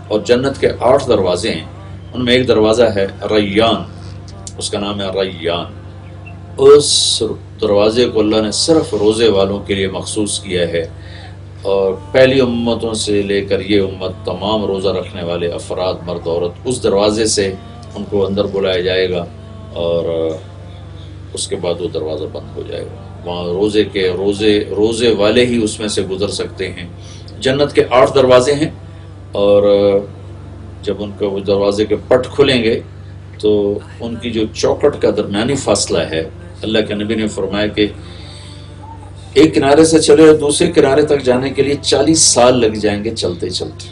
اور جنت کے 8 دروازے ہیں، ان میں ایک دروازہ ہے ریان، اس کا نام ہے ریان۔ اس دروازے کو اللہ نے صرف روزے والوں کے لیے مخصوص کیا ہے، اور پہلی امتوں سے لے کر یہ امت تمام روزہ رکھنے والے افراد مرد عورت اس دروازے سے ان کو اندر بلایا جائے گا، اور اس کے بعد وہ دروازہ بند ہو جائے گا۔ وہاں روزے والے ہی اس میں سے گزر سکتے ہیں۔ جنت کے 8 دروازے ہیں، اور جب ان کا وہ دروازے کے پٹ کھلیں گے تو ان کی جو چوکٹ کا درمیانی فاصلہ ہے، اللہ کے نبی نے فرمایا کہ ایک کنارے سے چلے اور دوسرے کنارے تک جانے کے لیے 40 سال لگ جائیں گے چلتے چلتے،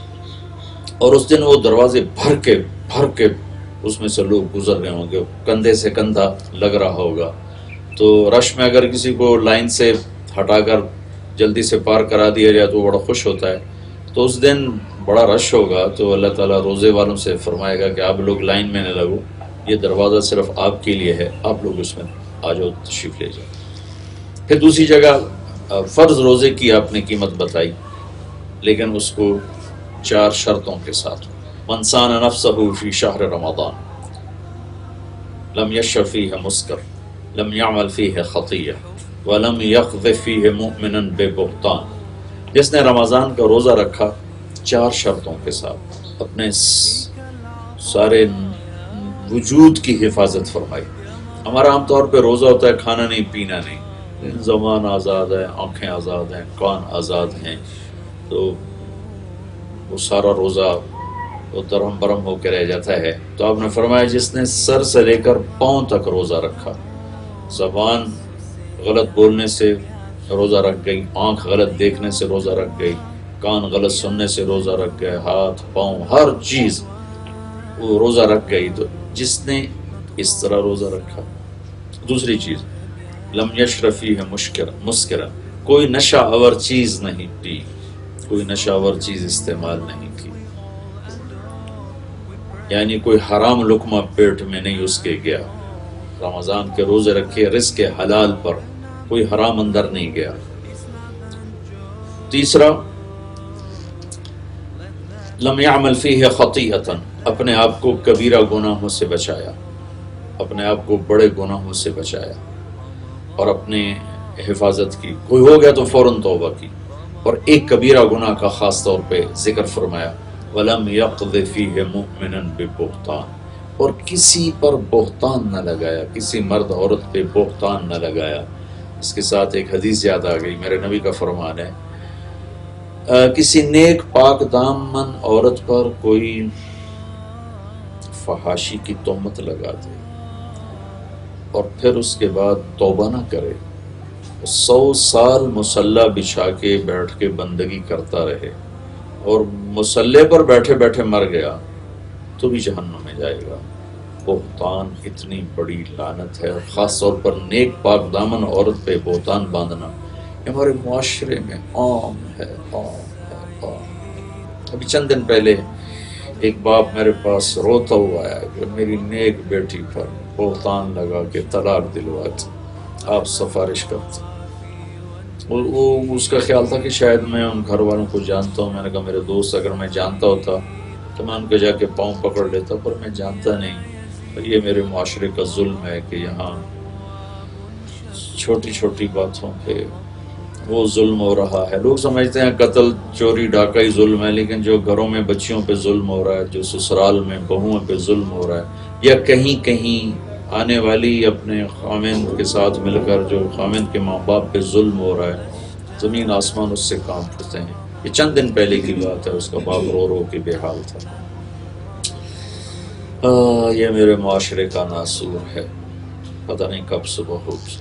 اور اس دن وہ دروازے بھر کے اس میں سے لوگ گزر رہے ہوں گے، کندھے سے کندھا لگ رہا ہوگا۔ تو رش میں اگر کسی کو لائن سے ہٹا کر جلدی سے پار کرا دیا جائے تو وہ بڑا خوش ہوتا ہے، تو اس دن بڑا رش ہوگا، تو اللہ تعالیٰ روزے والوں سے فرمائے گا کہ آپ لوگ لائن میں نہ لگو، یہ دروازہ صرف آپ کے لیے ہے، آپ لوگ اس میں آ جاؤ، تشریف لے جاؤ۔ پھر دوسری جگہ فرض روزے کی آپ نے قیمت بتائی، لیکن اس کو 4 شرطوں کے ساتھ۔ من صان نفسہ فی شہر رمضان لم یشرب فیہ مسکر لم یعمل فیہ خطیہ ولم یقذف فیہ مؤمنا ببہتان۔ جس نے رمضان کا روزہ رکھا 4 شرطوں کے ساتھ، اپنے سارے وجود کی حفاظت فرمائی۔ ہمارا عام طور پہ روزہ ہوتا ہے کھانا نہیں پینا نہیں، زبان آزاد ہے، آنکھیں آزاد ہیں، کان آزاد ہیں، تو وہ سارا روزہ وہ درہم برہم ہو کے رہ جاتا ہے۔ تو آپ نے فرمایا جس نے سر سے لے کر پاؤں تک روزہ رکھا، زبان غلط بولنے سے روزہ رکھ گئی، آنکھ غلط دیکھنے سے روزہ رکھ گئی، کان غلط سننے سے روزہ رکھ گئے، ہاتھ پاؤں ہر چیز وہ روزہ رکھ گئی، تو جس نے اس طرح روزہ رکھا۔ دوسری چیز، لم یشرب فیہ مسکرا، کوئی نشہ آور چیز نہیں پی، کوئی نشہ آور چیز استعمال نہیں کی، یعنی کوئی حرام لقمہ پیٹ میں نہیں اس کے گیا۔ رمضان کے روزے رکھے رزق حلال پر، کوئی حرام اندر نہیں گیا۔ تیسرا، لم یعمل فیہ خطیئۃ، اپنے آپ کو کبیرہ گناہوں سے بچایا، اپنے آپ کو بڑے گناہوں سے بچایا اور اپنے حفاظت کی۔ کوئی ہو گیا تو فوراً توبہ کی، اور ایک کبیرہ گناہ کا خاص طور پہ ذکر فرمایا، وَلَمْ يَقْذِ فِيهِ مُؤْمِنًا بِبُهْتَانٍ، اور کسی پر بہتان نہ لگایا، کسی مرد عورت پہ بہتان نہ لگایا۔ اس کے ساتھ ایک حدیث یاد آ گئی، میرے نبی کا فرمان ہے، کسی نیک پاک دامن عورت پر کوئی فحاشی کی تہمت لگا دے اور پھر اس کے بعد توبہ نہ کرے، 100 سال مصلی بچھا کے بیٹھ کے بندگی کرتا رہے اور مصلی پر بیٹھے بیٹھے مر گیا تو بھی جہنم میں جائے گا۔ بہتان اتنی بڑی لعنت ہے، اور خاص طور پر نیک پاک دامن عورت پہ بہتان باندھنا ہمارے معاشرے میں عام ہے، عام ہے۔ ابھی چند دن پہلے ایک باپ میرے پاس روتا ہوا آیا کہ میری نیک بیٹی پر بہتان لگا کے طلاق دلواتی، آپ سفارش کرتے۔ وہ اس کا خیال تھا کہ شاید میں ان گھر والوں کو جانتا ہوں۔ میں نے کہا میرے دوست اگر میں جانتا ہوتا تو میں ان کے جا کے پاؤں پکڑ لیتا، پر میں جانتا نہیں۔ یہ میرے معاشرے کا ظلم ہے کہ یہاں چھوٹی چھوٹی باتوں پہ وہ ظلم ہو رہا ہے۔ لوگ سمجھتے ہیں قتل چوری ڈاکہ ہی ظلم ہے، لیکن جو گھروں میں بچیوں پہ ظلم ہو رہا ہے، جو سسرال میں بہوؤں پہ ظلم ہو رہا ہے، یا کہیں کہیں آنے والی اپنے خاوند کے ساتھ مل کر جو خاوند کے ماں باپ پہ ظلم ہو رہا ہے، زمین آسمان اس سے کام کرتے ہیں۔ یہ چند دن پہلے کی بات ہے، اس کا باپ رو رو کے بے حال تھا۔ یہ میرے معاشرے کا ناسور ہے، پتہ نہیں کب صبح ہوگی۔